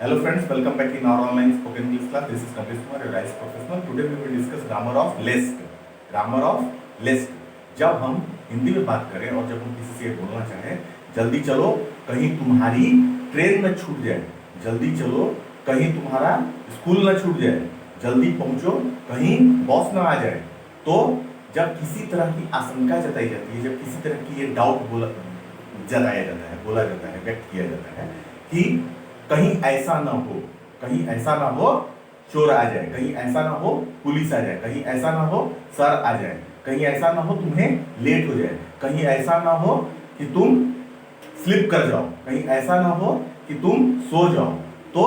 Hello friends, welcome back in our online spoken English class. This is Kamlesh Kumar, your IAS professional. Today we will discuss grammar of lest. Grammar of lest. जब हम हिंदी में बात करें और जब हम किसी से बोलना चाहें, जल्दी चलो कहीं तुम्हारी ट्रेन न छूट जाए, जल्दी चलो कहीं तुम्हारा स्कूल न छूट जाए, जल्दी पहुंचो कहीं बॉस न आ जाए, तो जब किसी तरह की आशंका जताई जाती है, जब किसी तरह की ये डाउट जताया जाता है, बोला जाता है, व्यक्त किया जाता है कि कहीं ऐसा ना हो, कहीं ऐसा ना हो चोर आ जाए, कहीं ऐसा ना हो पुलिस आ जाए, कहीं ऐसा ना हो सर आ जाए, कहीं ऐसा ना हो तुम्हें लेट हो जाए, कहीं ऐसा ना हो कि तुम स्लिप कर जाओ, कहीं ऐसा ना हो कि तुम सो जाओ। तो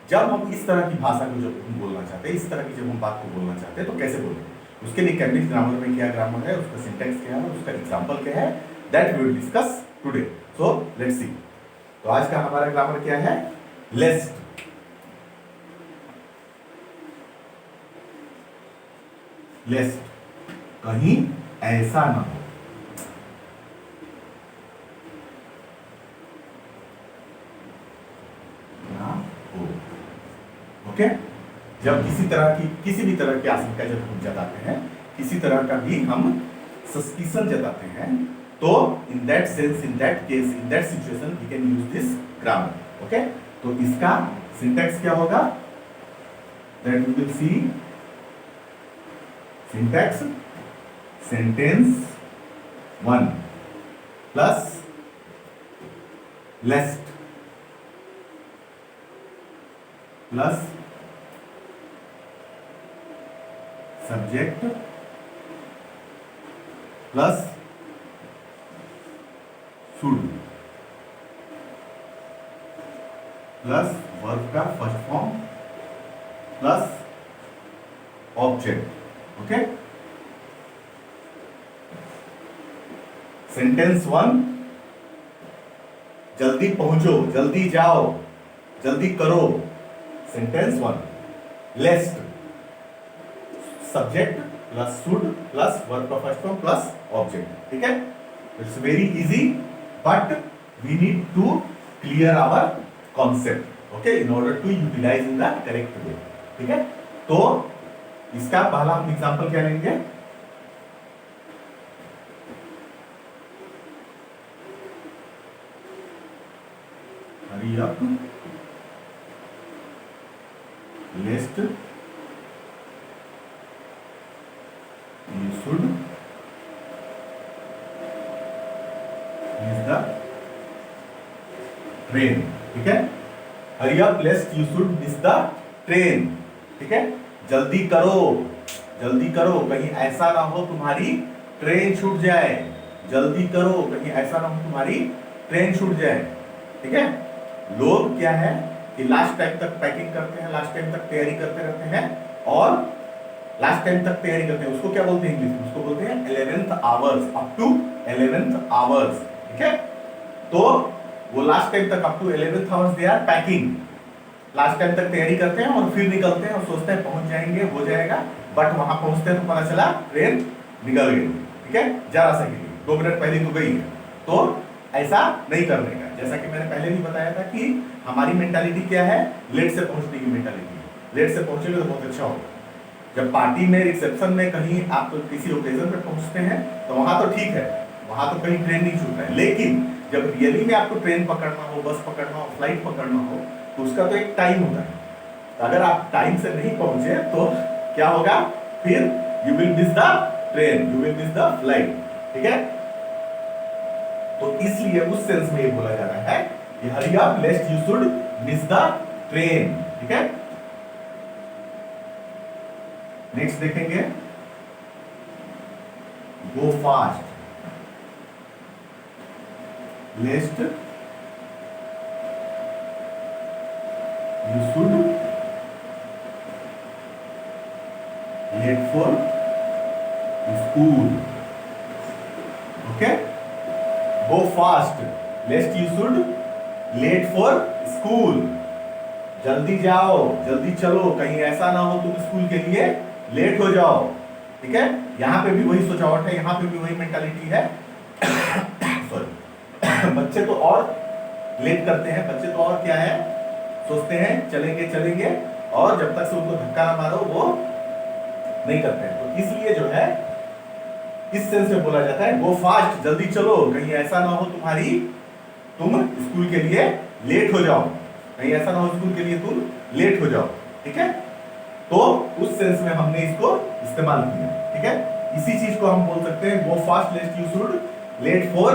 जब हम इस तरह की भाषा को जब हम बोलना चाहते हैं, इस तरह की जब हम बात को बोलना चाहते हैं, तो कैसे बोलें? उसके लिए कैम्ब्रिज ग्रामर में क्या ग्रामर है, उसका सिंटेक्स क्या है, उसका एग्जाम्पल क्या है, that we will discuss today. So let's see. तो आज का हमारा ग्रामर क्या है? लेस्ट। लेस्ट, कहीं ऐसा ना हो, ना हो। ओके, जब किसी भी तरह की आशंका जब हम जताते हैं, किसी तरह का भी हम सस्पिशन जताते हैं, तो in that sense, in that case, in that situation we can use this grammar. Okay, तो इसका सिंटैक्स क्या होगा? That we will see. Syntax, sentence 1 plus lest plus subject plus should plus verb का first form plus object. Okay, sentence 1, जल्दी पहुंचो, जल्दी जाओ, जल्दी करो। Sentence 1, lest, subject plus should plus verb का फर्स्ट फॉर्म प्लस ऑब्जेक्ट। ठीक है, it's very easy, but we need to clear our concept, okay, in order to utilize in the correct way. ठीक है, तो इसका पहला हम एग्जांपल क्या लेंगे? Hurry up, lest you should use the train। ठीक है, hurry up lest you should miss the train। ठीक है, जल्दी करो, जल्दी करो, कहीं ऐसा ना हो तुम्हारी ट्रेन छूट जाए, जल्दी करो, कहीं ऐसा ना हो तुम्हारी ट्रेन छूट जाए। ठीक है, लोग क्या है कि लास्ट टाइम तक पैकिंग करते हैं, लास्ट टाइम तक तैयारी करते रहते हैं, और लास्ट टाइम तक तैयारी करते हैं, उसको क्या बोलते हैं इंग्लिश में? उसको बोलते हैं 11th hours, up to 11th hours. ठीक है, तो वो लास्ट टाइम तक up to 11th hours they are packing, last time तक तैयारी करते हैं और फिर निकलते हैं और सोचते हैं पहुंच जाएंगे, हो जाएगा, बट वहां पहुंचते हैं तो पता चला ट्रेन निकल गई। ठीक है, जरा सा गिरी, 2 मिनट पहले तो गई है। तो ऐसा नहीं करने का, जैसा कि मैंने पहले भी बताया था कि हमारी मेंटालिटी क्या है? लेट से पहुंचने की मेंटालिटी। लेट से पहुंचेंगे तो बहुत अच्छा होगा। जब पार्टी में, रिसेप्शन में, कहीं आप तो किसी ओकेजन पे पहुंचते हैं तो वहां तो ठीक है, वहां तो कहीं ट्रेन नहीं छूट रहा है, लेकिन जब रियली में आपको ट्रेन पकड़ना हो, बस पकड़ना हो, फ्लाइट पकड़ना हो, तो उसका तो एक टाइम होता है। तो अगर आप टाइम से नहीं पहुंचे तो क्या होगा? फिर you will miss the train, you will miss the flight. ठीक है, तो इसलिए उस सेंस में ये बोला जा रहा है कि हरी up लेस्ट you should miss the train. ठीक है, नेक्स्ट देखेंगे, गो fast, लेस्ट you should let for school. Okay, go fast लेस्ट you should let for school, जल्दी जाओ, जल्दी चलो, कहीं ऐसा ना हो तुम स्कूल के लिए लेट हो जाओ। ठीक है, यहाँ पे भी वही सोचावट है, यहाँ पे भी वही मेंटालिटी है। सॉरी, बच्चे तो और लेट करते हैं, बच्चे तो और क्या है सोचते हैं चलेंगे चलेंगे, और जब तक से उनको धक्का ना मारो वो नहीं करते हैं। तो इसलिए जो है इस सेंस में बोला जाता है गो फास्ट, जल्दी चलो, कहीं ऐसा ना हो तुम स्कूल के लिए लेट हो जाओ, कहीं ऐसा ना हो स्कूल के लिए तुम लेट हो जाओ। ठीक है, तो उस सेंस में हमने इसको इस्तेमाल किया। ठीक है, इसी चीज को हम बोल सकते हैं गो fast लेस्ट you should let for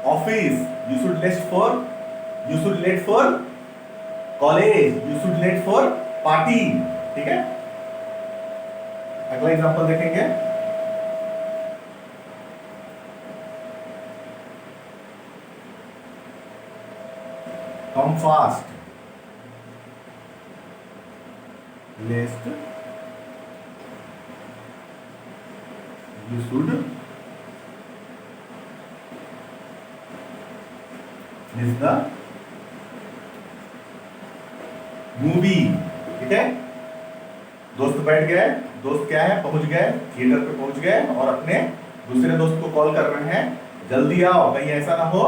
office, you should let for college, you should let for party. ठीक है, अगला एग्जांपल देखेंगे। Come fast लेस्ट you should miss the movie. ठीक है, दोस्त बैठ गए, दोस्त क्या है पहुंच गए, थिएटर पे पहुंच गए और अपने दूसरे दोस्त को कॉल कर रहे हैं जल्दी आओ, कहीं ऐसा ना हो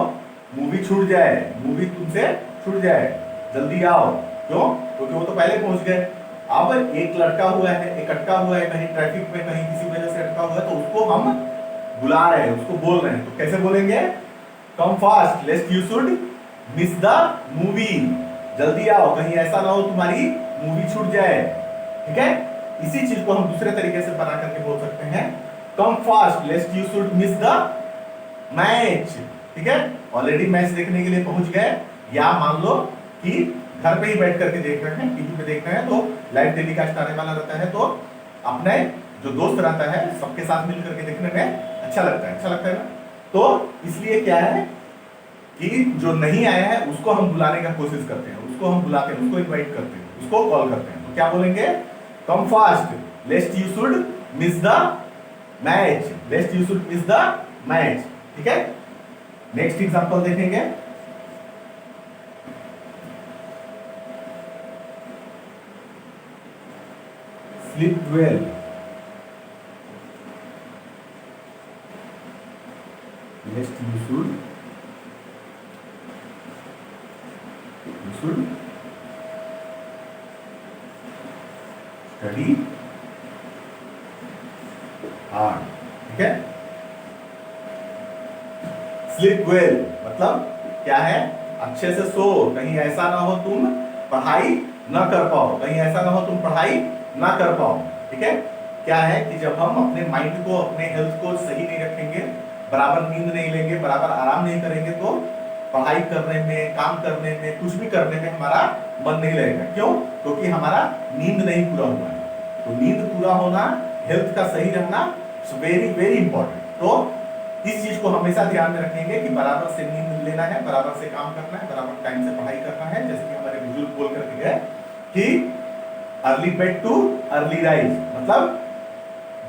मूवी छूट जाए, मूवी तुमसे छूट जाए, जल्दी आओ। क्यों? क्योंकि वो तो पहले पहुंच गए। अब एक लड़का हुआ है, एक अटका हुआ है कहीं ट्रैफिक में, कहीं किसी वजह से अटका हुआ है, तो उसको हम बुला रहे हैं, उसको बोल रहे हैं, तो कैसे बोलेंगे? Come fast लेस्ट you should miss the movie, जल्दी आओ कहीं ऐसा ना हो तुम्हारी मूवी छूट जाए। ठीक है, इसी चीज को हम दूसरे तरीके से बना करके बोल सकते हैं come fast लेस्ट you should miss the match. ठीक है, ऑलरेडी मैच देखने के लिए पहुंच गए, या मान लो कि घर पे ही बैठ करके देख रहे हैं, टीवी पे देख रहे हैं, तो लाइव टेलीकास्ट आने वाला रहता है, तो अपने जो दोस्त रहता है सबके साथ मिल करके देखने में अच्छा लगता है ना। तो इसलिए क्या है कि जो नहीं आया है उसको हम बुलाने का कोशिश करते हैं, उसको हम बुलाते हैं, उसको इनवाइट करते हैं, उसको कॉल करते हैं। तो क्या बोलेंगे? Come fast लेस्ट you should miss the match, लेस्ट you should miss the match. ठीक है, नेक्स्ट एग्जांपल देखेंगे। Sleep well lest you should study hard. ठीक है, स्लीप वेल मतलब क्या है? अच्छे से सो, कहीं ऐसा ना हो तुम पढ़ाई ना कर पाओ, कहीं ऐसा ना हो तुम पढ़ाई ना कर पाओ। ठीक है, क्या है कि जब हम अपने माइंड को, अपने हेल्थ को सही नहीं रखेंगे, बराबर नींद नहीं लेंगे, बराबर आराम नहीं करेंगे, तो पढ़ाई करने में, काम करने में, कुछ भी करने में हमारा मन नहीं लगेगा। क्यों? क्योंकि हमारा नींद नहीं पूरा हुआ है। तो नींद पूरा होना, हेल्थ का सही रहना वेरी वेरी इंपॉर्टेंट। तो इस चीज को हमेशा ध्यान में रखेंगे कि बराबर से नींद लेना है, बराबर से काम करना है, बराबर टाइम से पढ़ाई करना है। जैसे कि हमारे बुजुर्ग बोल करके गए कि early bed too early rise, मतलब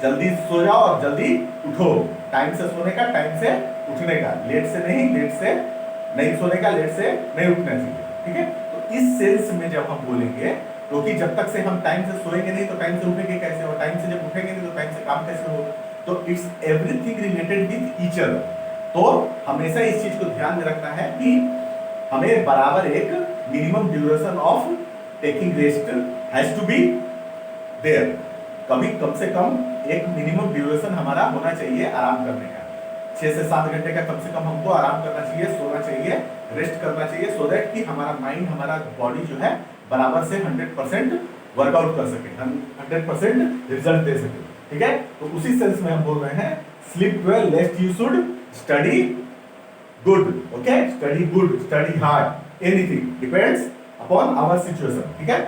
जल्दी सो जाओ और जल्दी उठो, टाइम से सोने का, टाइम से उठने का, लेट से नहीं सोने का, लेट से नहीं उठना चाहिए। ठीक है, तो इस सेंस में जब हम बोलेंगे, क्योंकि जब तक से हम टाइम से सोएंगे नहीं तो टाइम से उठेंगे कैसे, और टाइम से जब उठेंगे नहीं तो टाइम से काम कैसे हो। तो it's everything related with each other. तो हमेशा इस चीज को ध्यान में रखना है कि हमें बराबर एक minimum duration of taking rest has to be there. कभी कम से कम एक मिनिमम ड्यूरेशन हमारा होना चाहिए आराम करने का, 6 से 7 घंटे का कम से कम हमको आराम करना चाहिए, सोना चाहिए, रेस्ट करना चाहिए, सो दैट कि हमारा माइंड, हमारा बॉडी जो है बराबर से 100% वर्कआउट कर सके, 100% रिजल्ट दे सके। ठीक है, तो उसी सेंस में हम बोल रहे हैं sleep well lest you should study good. Okay, study good, study hard, anything depends upon our situation. ठीक है,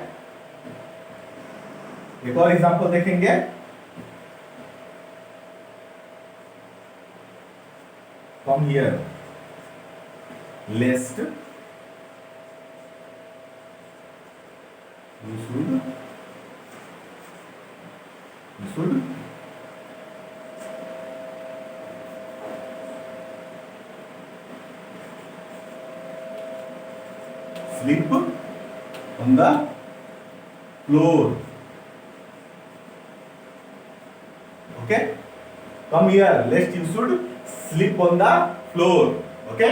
एक और एग्जांपल देखेंगे। Come here, lest you should sleep on the floor. Okay, come here, lest you should sleep on the floor. Okay,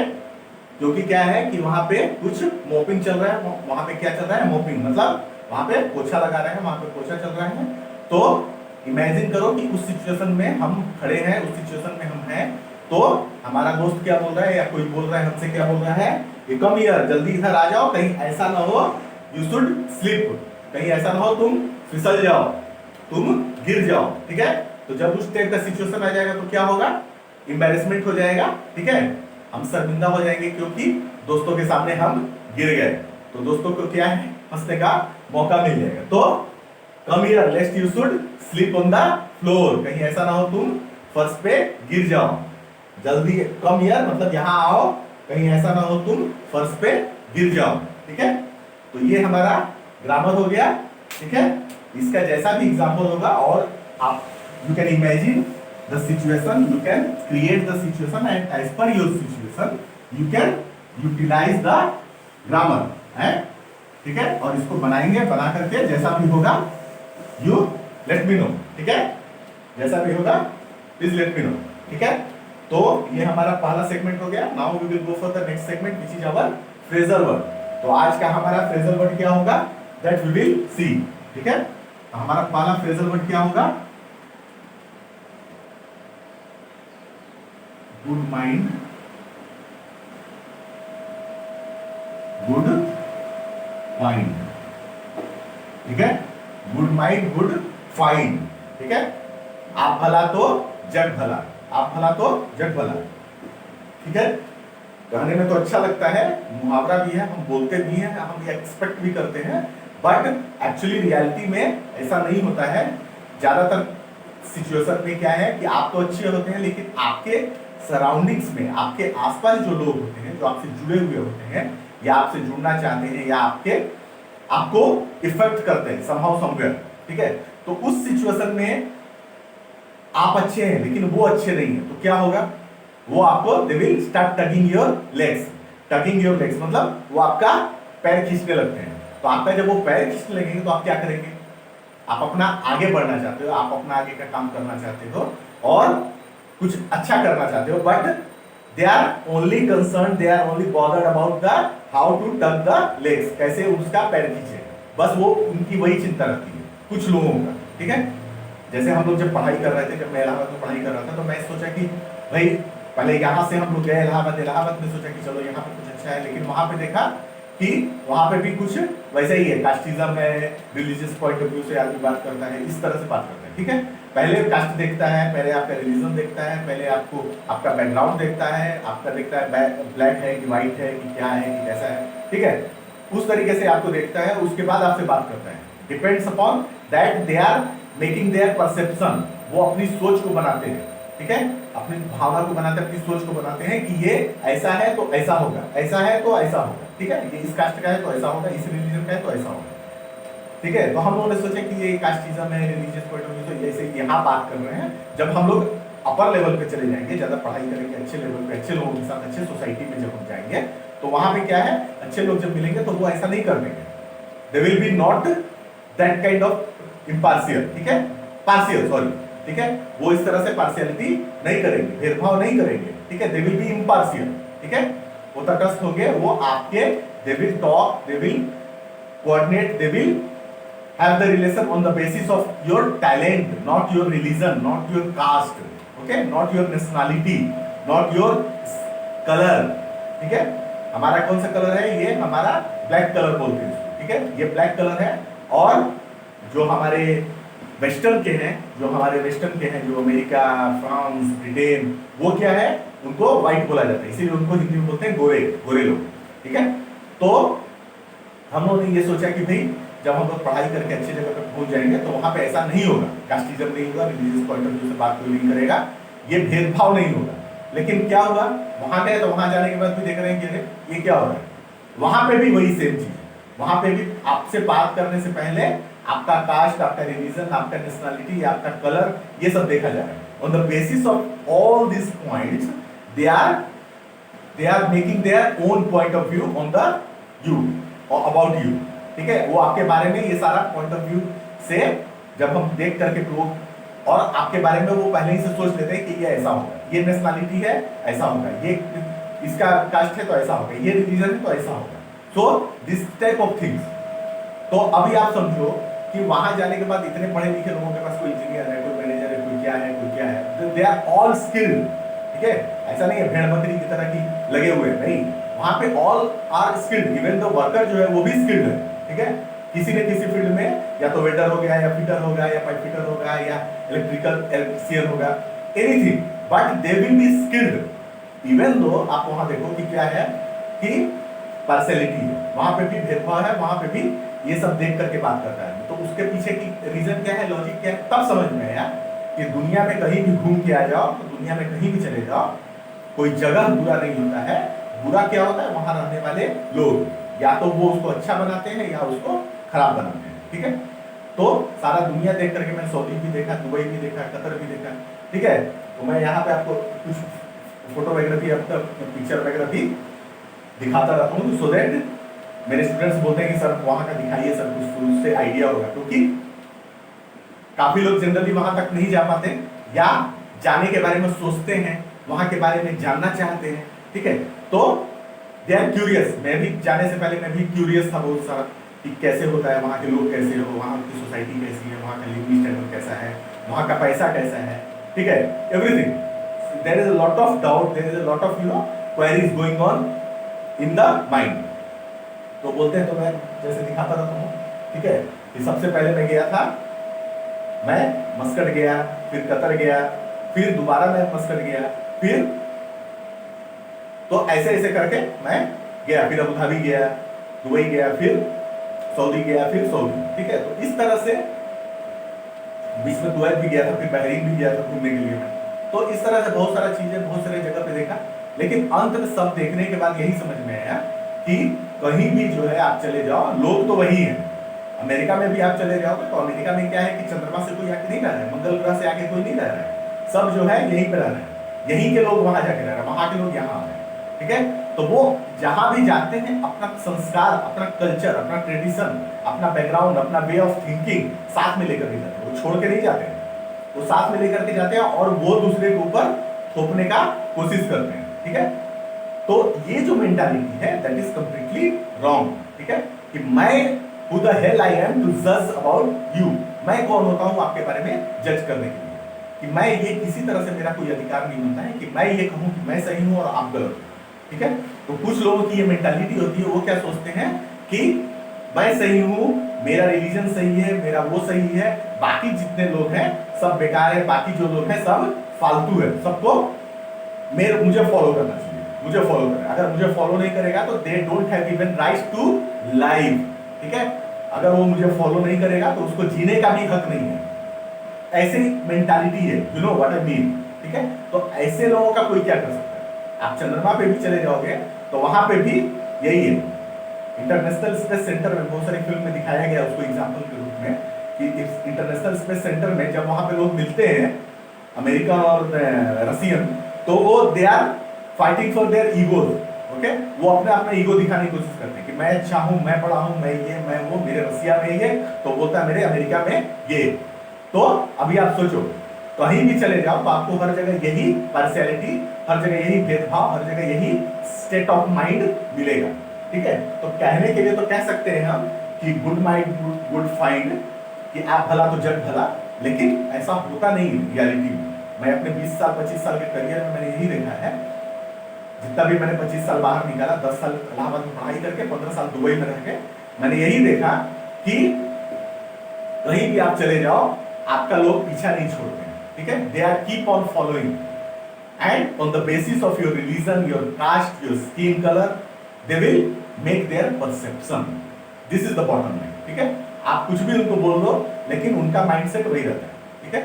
क्योंकि क्या है कि वहां पे कुछ मोपिंग चल रहा है, वहां पे क्या चल रहा है, मोपिंग, मतलब वहां पे पोछा लगा रहे हैं, वहां पे पोछा चल रहा है। तो इमेजिन करो कि उस सिचुएशन में हम खड़े हैं, उस सिचुएशन में हम हैं, तो हमारा दोस्त क्या बोल रहा है, या कोई बोल रहा है हमसे, क्या बोल रहा है, कम हियर, जल्दी इधर आ जाओ, कहीं ऐसा ना हो यू शुड स्लिप, कहीं ऐसा ना हो तुम फिसल जाओ, तुम गिर जाओ, ठीक है। तो जब उस टाइप का सिचुएशन आ जाएगा तो क्या होगा, एम्बैरेसमेंट हो जाएगा, ठीक है, हम शर्मिंदा हो जाएंगे क्योंकि दोस्तों के सामने हम गिर गए। तो दोस्तों को क्या है, हंसने का मौका मिल जाएगा। तो come here लेस्ट you should sleep on the floor, कहीं ऐसा ना हो तुम फर्श पे गिर जाओ, जल्दी कम हियर मतलब यहां आओ, कहीं ऐसा ना हो तुम फर्श पे गिर जाओ, ठीक है। तो ये हमारा ग्रामर हो गया, ठीक है। इसका जैसा भी एग्जाम्पल होगा और आप you can imagine the situation, you can create the situation and as per your situation you can utilise the grammar, है, ठीक है। और इसको बनाएंगे, बना करके जैसा भी होगा यू लेट मी नो, ठीक है, जैसा भी होगा प्लीज लेट मी नो, ठीक है। तो ये हमारा पहला सेगमेंट हो गया। Now we will go for the next segment which is our phrasal word. तो आज का हमारा फ्रेजल वर्ड क्या होगा, दैट वी विल सी, ठीक है। तो हमारा पहला फ्रेजल वर्ड क्या होगा, गुड माइंड, गुड फाइंड, ठीक है, गुड माइंड गुड फाइंड, ठीक है। आप भला तो जग भला, आप भला तो जग भला, ठीक है। कहने में तो अच्छा लगता है, मुहावरा भी है, हम बोलते भी हैं, हम ये एक्सपेक्ट भी करते हैं, बट एक्चुअली रियलिटी में ऐसा नहीं होता है। ज्यादातर सिचुएशन में क्या है कि आप तो अच्छे होते हैं, लेकिन आपके सराउंडिंग्स में, आपके आसपास जो लोग होते हैं, जो आपसे जुड़े हुए होते हैं या आपसे जुड़ना चाहते हैं या आपको इफेक्ट करते हैं समहाउ समवेयर, ठीक है। तो उस सिचुएशन में आप अच्छे हैं लेकिन वो अच्छे नहीं है, तो क्या होगा, वो आपको they will start tugging your legs, tugging your legs मतलब वो आपका पैर खींचने लगते हैं। तो आपका जब वो पैर खींचने लगेंगे तो आप क्या करेंगे, आप अपना आगे बढ़ना चाहते हो, आप अपना आगे का काम करना चाहते हो और कुछ अच्छा करना चाहते हो, but they are only concern, they are only bothered about the how to tug the legs, कैसे उसका पैर खींचे, बस वो उनकी वही चिंता रहती है कुछ लोगों का, ठीक है। जैसे हम लोग जब पढ़ाई कर रहे थे, जब मैं इलाहाबाद में पढ़ाई कर रहा था, तो मैं सोचा कि भाई पहले यहाँ से हम लोग गए इलाहाबाद में सोचा कि चलो यहाँ पे कुछ अच्छा है, लेकिन वहां पे देखा कि वहां पे भी कुछ वैसा ही है, कास्टिज्म है, रिलीजियस पॉइंट ऑफ व्यू से आदमी बात करता है, इस तरह से बात करता है, ठीक है। पहले कास्ट देखता है, पहले आपका रिलीजन देखता है, पहले आपको आपका बैकग्राउंड देखता है, आपका देखता है ब्लैक है कि व्हाइट है कि क्या है कि कैसा है, ठीक है। उस तरीके से आपको देखता है, उसके बाद आपसे बात करता है। Depends upon that they are making their perception, वो अपनी सोच को बनाते हैं, ठीक है, अपनी भावना को बनाते हैं, अपनी सोच को बनाते हैं कि ये ऐसा है तो ऐसा होगा, ऐसा है तो ऐसा होगा, ठीक है, ये इस कास्ट का है तो ऐसा होगा, इस रिलीजन का है तो ऐसा होगा, ठीक है। तो हम लोगों ने सोचा कि ये कास्टिज्म है, रिलीजियस पॉइंट ऑफ व्यू, तो जैसे यहाँ बात कर रहे हैं। जब हम लोग अपर लेवल पे चले जाएंगे, ज्यादा पढ़ाई करेंगे, अच्छे लेवल पे, अच्छे लोगों के साथ, अच्छे सोसाइटी में जब हम जाएंगे, तो वहां पे क्या है, अच्छे लोग जब मिलेंगे तो वो ऐसा नहीं कर देंगे, they will be not that kind of impartial, ठीक है, पार्शियल, सॉरी, ठीक है, वो इस तरह से पार्शियलिटी नहीं करेंगे, भेदभाव नहीं करेंगे, ठीक है, दे विल बी इम्पार्शियल, ठीक है, वो तटस्थ होंगे, वो आपके they will talk, they will coordinate, they will have the relation on the basis of your talent, not your religion, not your caste, okay, not your nationality, not your color, ठीक है। हमारा कौन सा कलर है, ये हमारा black colour बोलते हैं, ठीक है, ये ब्लैक कलर है। और जो हमारे वेस्टर्न के हैं, जो हमारे वेस्टर्न के हैं, जो अमेरिका, फ्रांस, ब्रिटेन, वो क्या है, उनको व्हाइट बोला जाता है, इसीलिए उनको हिंदी में बोलते हैं गोरे, गोरे लोग, ठीक है। तो हम लोगों ने ये सोचा कि भाई जब हम लोग पढ़ाई करके अच्छी जगह पे पहुंच जाएंगे तो वहां पे ऐसा नहीं होगा, कास्टिज्म नहीं होगा, रिलीजियस पॉइंट ऑफ व्यू से बात कोई नहीं करेगा, ये भेदभाव नहीं होगा। लेकिन क्या होगा, वहां गए तो वहां जाने के बाद भी देख रहे हैं कि ये क्या हो रहा है, वहां पे भी वही सेम चीज, वहां पे भी आपसे बात करने से पहले आपका कास्ट, आपका रिलीजन, आपका नेशनलिटी, आपका कलर, ये सब देखा जा रहा है। On the basis of all this points they are making their own point of view on the you और अबाउट यू, ठीक है। वो आपके बारे में ये सारा पॉइंट ऑफ व्यू से जब हम देख करके लोग और आपके बारे में वो पहले ही से सोच लेते हैं कि ये ऐसा होगा, ये नेशनलिटी है ऐसा होगा, ये इसका कास्ट है तो ऐसा होगा, ये रिलीजन है तो ऐसा होगा। So this type of things. तो अभी आप समझो कि वहां जाने के बाद इतने पढ़े लिखे लोगों के पास कोई इंजीनियर है, कोई मैनेजर है, कोई क्या है, कोई क्या है, दे आर ऑल स्किल्ड। ठीक है, ऐसा नहीं है भेड़ बकरी की तरह की लगे हुए, नहीं, वहां पे all are skilled, even the worker जो है वो भी स्किल्ड है। ठीक है, किसी न किसी फील्ड में, या तो वेल्डर हो गया, या फिटर हो गया, या पाइप फिटर हो गया, या इलेक्ट्रिशियन हो गया, anything, but they will be skilled. Even though आप वहां देखो कि क्या है कि पार्शियलिटी है, वहां पे भी भेदभाव है, वहां पे भी ये सब देख करके बात करता है। तो उसके पीछे की रीजन क्या है, लॉजिक क्या है, तब समझ में आया कि दुनिया में कहीं भी घूम के आ जाओ, तो दुनिया में कहीं भी चले जाओ, कोई जगह बुरा नहीं होता है। बुरा क्या होता है, वहां रहने वाले लोग, या तो वो उसको अच्छा बनाते हैं या उसको खराब बनाते हैं। ठीक है, तो सारा दुनिया देख करके मैं सऊदी भी देखा, दुबई भी देखा, कतर भी देखा। ठीक है, तो मैं यहाँ पे आपको कुछ फोटो वगैरह भी, अब तक पिक्चर वगैरह भी दिखाता रहता हूँ, सो दैट मेरे स्टूडेंट्स बोलते हैं कि सर वहां का दिखाइए सर, कुछ उससे आइडिया होगा, क्योंकि काफी लोग जनरली वहां तक नहीं जा पाते, या जाने के बारे में सोचते हैं, वहां के बारे में जानना चाहते हैं। ठीक है, तो दे आर क्यूरियस। मैं भी जाने से पहले मैं भी क्यूरियस था बहुत सारा कि कैसे होता है, वहाँ के लोग कैसे हो, वहाँ की सोसाइटी कैसी है, वहाँ का लिविंग स्टैंडर्ड कैसा है, वहाँ का पैसा कैसा है। ठीक है, everything, there is a lot of doubt, there is a lot of queries going on in the mind. तो बोलते हैं, तो मैं जैसे दिखाता रहता हूँ। ठीक है, कि सबसे पहले मैं गया था, मैं मस्कट गया, फिर कतर गया, फिर दोबारा मैं मस्कट गया, फिर तो ऐसे ऐसे करके मैं गया, फिर अबू धाबी गया, दुबई गया, फिर सऊदी गया, फिर सऊदी। ठीक है, तो इस तरह से बीच में कुवैत भी गया था, फिर बहरीन भी गया था घूमने के लिए। तो इस तरह से बहुत सारा चीजें बहुत सारे जगह पे देखा, लेकिन अंत में सब देखने के बाद यही समझ में आया कि कहीं भी जो है आप चले जाओ, लोग तो वही हैं। अमेरिका में भी आप चले जाओगे तो अमेरिका में क्या है कि चंद्रमा से कोई आके नहीं रह रहा है, मंगल ग्रह से आके कोई नहीं रह रहा है, सब जो है यहीं पे रह रहे हैं, यहीं के लोग वहां जाके रह रहे हैं, वहां के लोग यहाँ आ रहे हैं। ठीक है, तो वो जहां भी जाते हैं अपना संस्कार, अपना कल्चर, अपना ट्रेडिशन, अपना बैकग्राउंड, अपना वे ऑफ थिंकिंग साथ में लेकर के जाते हैं, वो छोड़ के नहीं जाते हैं, वो साथ में लेकर के जाते हैं और वो दूसरे के ऊपर थोपने का कोशिश करते हैं। ठीक है, तो ये जो मेंटालिटी है दैट इज कंप्लीटली रॉन्ग। ठीक है, कि मैं who the hell I am to जज अबाउट यू, मैं कौन होता हूं आपके बारे में जज करने के लिए, कि मैं ये किसी तरह से मेरा कोई अधिकार नहीं बनता है कि मैं ये कहूं कि मैं सही हूं और आप गलत हो। ठीक है, तो कुछ लोगों की ये मेंटालिटी होती है, वो क्या सोचते हैं कि मैं सही हूं, मेरा रिलीजन सही है, मेरा वो सही है, बाकी जितने लोग हैं सब बेकार है, बाकी जो लोग हैं सब फालतू है, सबको मुझे फॉलो करना चाहिए, मुझे फॉलो करना, अगर मुझे फॉलो नहीं करेगा तो they don't have even right to life. ठीक है, अगर वो मुझे फॉलो नहीं करेगा तो उसको जीने का भी हक नहीं है, ऐसी मेंटालिटी है, you know what I mean. ठीक है, तो ऐसे लोगों का कोई क्या कर सकता है। आप चंद्रमा पे भी चले जाओगे तो वहां पे भी यही है। इंटरनेशनल स्पेस सेंटर में बहुत सारी फिल्म में दिखाया गया उसको एग्जांपल के रूप में कि इंटरनेशनल स्पेस सेंटर में जब वहां पे लोग मिलते हैं अमेरिकन और रशियन, तो वो they are fighting for their egos. Okay, वो अपना ईगो दिखाने की कोशिश करते हैं कि मैं अच्छा हूं, मैं बड़ा हूं, मैं ये मैं वो, मेरे रसिया में ये, तो बोलता है मेरे अमेरिका में ये। तो अभी आप सोचो, कहीं भी चले जाओ तो आपको हर जगह यही पार्शियलिटी, हर जगह यही भेदभाव, हर जगह यही स्टेट ऑफ माइंड मिलेगा। ठीक है, तो कहने के लिए तो कह सकते हैं हम कि गुड माइंड गुड फाइंड, कि आप भला तो जग भला, लेकिन ऐसा होता नहीं रियलिटी में। मैं अपने 20 साल 25 साल के करियर में मैंने यही देखा है, जितना भी मैंने 25 साल बाहर निकाला, 10 साल इलाहाबाद में पढ़ाई करके, 15 साल दुबई में रह के, मैंने यही देखा कि कहीं भी आप चले जाओ आपका लोग पीछा नहीं छोड़ते हैं। ठीक है, they are keep on following and on the basis of your religion, your caste, your skin colour, they will make their perception. This is the bottom line. ठीक है, आप कुछ भी उनको बोल दो लेकिन उनका माइंडसेट वही रहता है। ठीक है,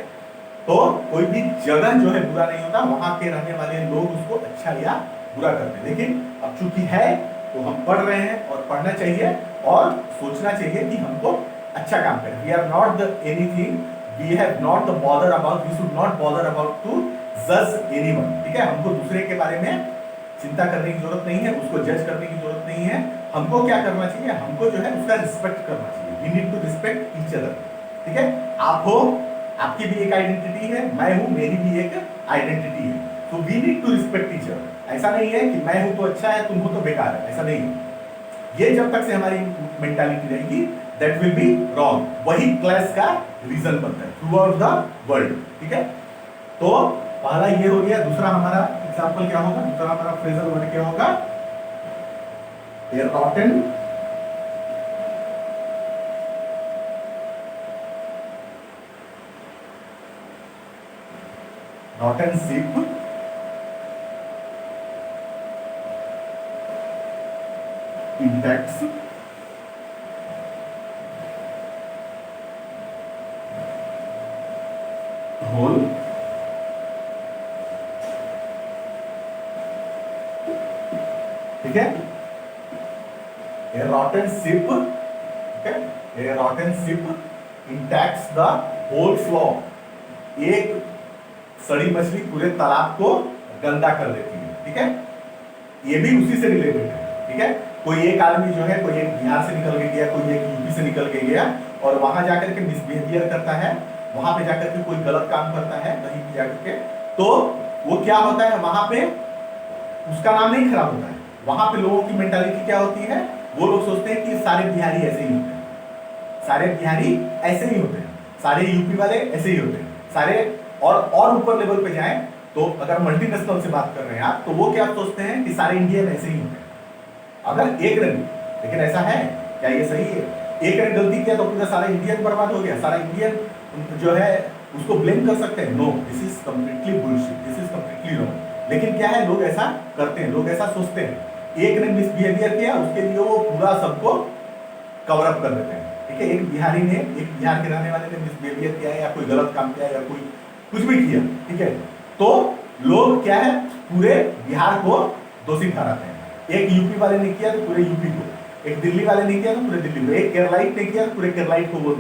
तो कोई भी जगह जो है बुरा नहीं होता, वहां के रहने वाले लोग उसको अच्छा या बुरा करते हैं। लेकिन अब चूंकि है तो हम पढ़ रहे हैं और पढ़ना चाहिए और सोचना चाहिए कि हमको अच्छा काम करें। We are not the anything, we have not the bother about, we should not bother about to जज एनीवन। ठीक है, हमको दूसरे के बारे में चिंता करने की जरूरत नहीं है, उसको जज करने की जरूरत नहीं है। हमको क्या करना चाहिए, हमको जो है उसका रिस्पेक्ट करना चाहिए। We need to respect each other. ठीक है, आप हो, आपकी भी एक आइडेंटिटी है, मैं हूं, मेरी भी एक आइडेंटिटी है, तो we need to respect each other. ऐसा नहीं है कि मैं हूं तो अच्छा है, तुम हो तो बेकार है, ऐसा नहीं है। ये जब तक से हमारी मेंटालिटी रहेगी, दैट विल बी रॉन्ग। वही क्लैश का रीजन बनता है थ्रू आउट द वर्ल्ड, ठीक है। तो पहला ये हो गया। दूसरा हमारा एग्जांपल क्या होगा, दूसरा हमारा फ्रेजल वर्ड क्या होगा, ए रॉटन रॉटन शिप इंटैक्ट्स होल ठीक है। ए रॉटन शिप, ठीक है, a rotten ship infects the whole floor. एक सड़ी मछली पूरे तालाब को गंदा कर देती है, ठीक है। ये भी उसी से रिलेटेड है, ठीक है। कोई एक आदमी जो है, कोई एक बिहार से निकल के गया, कोई एक यूपी से निकल के गया और वहां जाकर के मिसबिहेवियर करता है, वहां पे जाकर के कोई गलत काम करता है कहीं भी जाकर के, तो वो क्या होता है, वहां पे उसका नाम नहीं खराब होता है। वहां पे लोगों की मेंटालिटी क्या होती है, वो लोग सोचते हैं कि सारे बिहारी ऐसे ही होते हैं, सारे बिहारी ऐसे ही होते हैं, सारे यूपी वाले ऐसे ही होते हैं, सारे और ऊपर लेवल पे जाएं तो अगर मल्टीनेशनल से बात कर रहे हैं आप, तो वो क्या सोचते हैं कि सारे इंडियन ऐसे ही होते हैं। अगर एक रन, लेकिन ऐसा है क्या, ये सही है? एक रन गलती किया तो पूरा सारा इंडियन बर्बाद हो गया, सारा इंडियन जो है उसको ब्लेम कर सकते हैं? No, this is completely bullshit, this is completely wrong. लेकिन क्या है, लोग ऐसा करते हैं, लोग ऐसा सोचते हैं। एक ने मिसबिहेवियर किया, उसके लिए वो पूरा सबको कवर अप कर देते हैं, ठीक है। एक बिहारी ने, एक बिहार के रहने वाले ने मिसबिहेवियर किया या कोई गलत काम किया या कोई कुछ भी किया, ठीक है, तो लोग क्या है, पूरे बिहार को दोषी ठहराते हैं। एक यूपी वाले ने किया तो पूरे यूपी को, एक दिल्ली वाले ने किया तो पूरे दिल्ली को, एक केरलाइट ने किया तो पूरे केरलाइट को, वो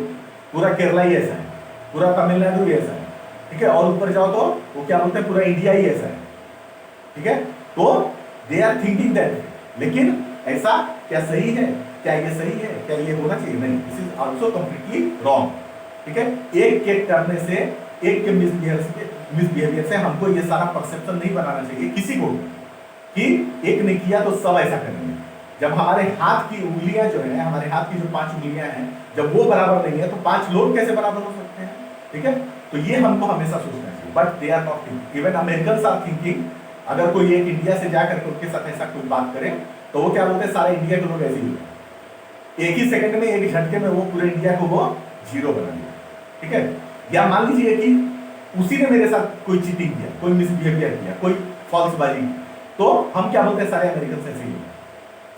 पूरा केरला ही ऐसा है, पूरा तमिलनाडु ही ऐसा है, ठीक है। और ऊपर जाओ तो वो क्या बोलते हैं, पूरा इंडिया ही ऐसा है, ठीक है। तो दे आर थिंकिंग दैट, लेकिन ऐसा क्या सही है? क्या ये सही है? क्या ये होना चाहिए? नहीं, this is also completely wrong, ठीक है। एक के करने से, एक के मिसबिहेवियर से हमको ये सारा परसेप्शन नहीं बनाना चाहिए किसी को कि एक ने किया तो सब ऐसा करेंगे। जब हमारे हाथ की उंगलियां जो है, हमारे हाथ की जो 5 उंगलियां हैं, जब वो बराबर नहीं है तो 5 लोग कैसे बराबर हो सकते हैं, ठीक है। तो ये हमको हमेशा सोचना चाहिए, but they are not thinking. Even American are thinking. अगर कोई एक इंडिया से जाकर के उसके साथ ऐसा कोई बात करे तो वो क्या बोलते हैं, सारे इंडिया के लोग ऐसे ही होते हैं। एक ही सेकंड में, एक झटके में वो पूरे इंडिया को वो जीरो बना दिया, ठीक है। या मान लीजिए कि उसी ने मेरे साथ कोई चीटिंग किया, कोई मिसबिहेवियर किया, कोई फॉल्सबाजी, तो हम क्या बोलते हैं, सारे अमेरिकन ऐसे ही होते हैं,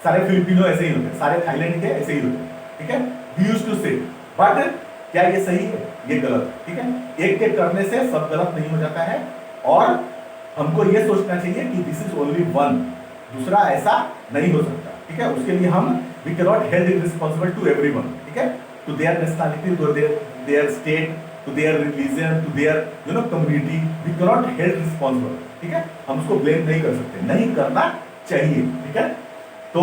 सारे फिलिपिनो ऐसे ही होते हैं, सारे थाईलैंड के ऐसे ही होते हैं, ठीक है। वी यूज्ड टू से, बट क्या ये सही है? ये गलत, ठीक है। एक के करने से सब गलत नहीं हो जाता है, और हमको ये सोचना चाहिए कि दिस इज ओनली वन, दूसरा ऐसा नहीं हो सकता, ठीक है। उसके लिए हम we can not held it responsible to everyone, ठीक है, to their nationality, to their state, to their religion, to their community, we cannot held responsible, ठीक है। हम उसको ब्लेम नहीं कर सकते, नहीं करना चाहिए, ठीक है। तो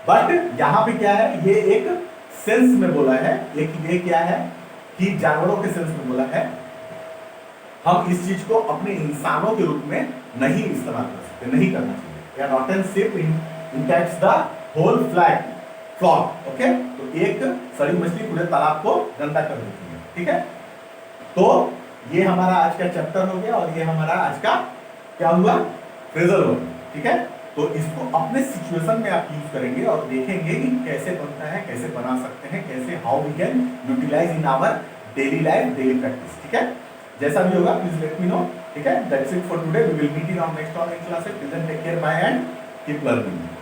बट यहाँ पे क्या है, ये एक सेंस में बोला है, एक ये क्या है कि जानवरों के सेंस में बोला है। हम इस चीज को अपने इंसानों के रूप में नहीं इस्तेमाल कर सकते, नहीं करना चाहिए। या not an ship infects the whole flock, okay. तो एक सड़ी मछली पूरे तालाब को गंदा कर देती है, ठीक है। तो ये हमारा आज का चैप्टर हो गया, और ये हमारा आज का क्या हुआ, फ्रेजल वर्ड, ठीक है। तो इसको अपने सिचुएशन में आप यूज करेंगे और देखेंगे कि कैसे बनता है, कैसे बना सकते हैं, कैसे how we can utilise in our daily life, daily practice, ठीक है। जैसा भी होगा प्लीज लेट मी नो, ठीक है। That's it for today, we will meet in our next online classes. Till then take care, bye and keep learning.